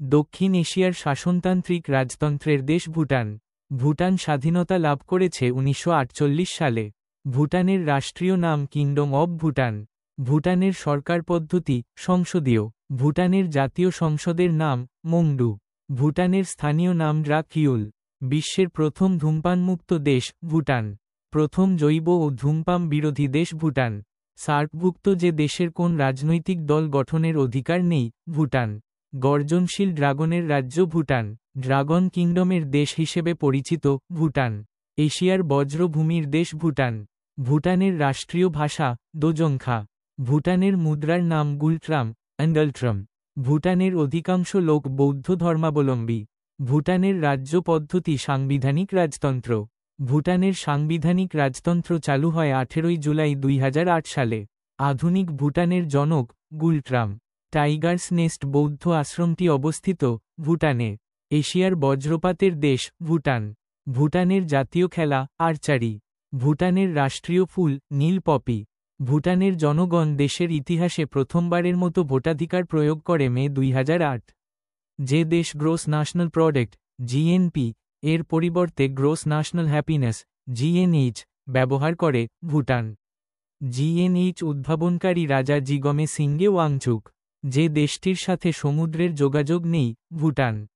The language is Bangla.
দক্ষিণ এশিয়ার শাসনতান্ত্রিক রাজতন্ত্রের দেশ ভুটান। ভুটান স্বাধীনতা লাভ করেছে 1948 সালে। ভুটানের রাষ্ট্রীয় নাম কিংডম অব ভুটান। ভুটানের সরকার পদ্ধতি সংসদীয়। ভুটানের জাতীয় সংসদের নাম মোংডু। ভুটানের স্থানীয় নাম ড্রা কিউল। বিশ্বের প্রথম ধূমপানমুক্ত দেশ ভুটান। প্রথম জৈব ও ধূমপান বিরোধী দেশ ভুটান। সার্কভুক্ত যে দেশের কোন রাজনৈতিক দল গঠনের অধিকার নেই ভুটান। গর্জনশীল ড্রাগনের রাজ্য ভুটান। ড্রাগন কিংডমের দেশ হিসেবে পরিচিত ভুটান। এশিয়ার বজ্রভূমির দেশ ভুটান। ভুটানের রাষ্ট্রীয় ভাষা দোজংখা। ভুটানের মুদ্রার নাম গুলট্রাম অ্যান্ডলট্রাম। ভুটানের অধিকাংশ লোক বৌদ্ধ ধর্মাবলম্বী। ভুটানের রাজ্য পদ্ধতি সাংবিধানিক রাজতন্ত্র। ভুটানের সাংবিধানিক রাজতন্ত্র চালু হয় 18 জুলাই 2008 সালে। আধুনিক ভুটানের জনক গুলট্রাম। টাইগার্স নেস্ট বৌদ্ধ আশ্রমটি অবস্থিত ভুটানে। এশিয়ার বজ্রপাতের দেশ ভুটান। ভুটানের জাতীয় খেলা আর্চারি। ভুটানের রাষ্ট্রীয় ফুল নীল পপি। ভুটানের জনগণ দেশের ইতিহাসে প্রথমবারের মতো ভোটাধিকার প্রয়োগ করে মে 2008। যে দেশ গ্রোস ন্যাশনাল প্রোডাক্ট জিএনপি এর পরিবর্তে গ্রোস ন্যাশনাল হ্যাপিনেস জিএনএইচ ব্যবহার করে ভুটান। জিএনএইচ উদ্ভাবনকারী রাজা জিগমে সিংগে ওয়াংচুক। যে দেশটির সাথে সমুদ্রের যোগাযোগ নেই ভুটান।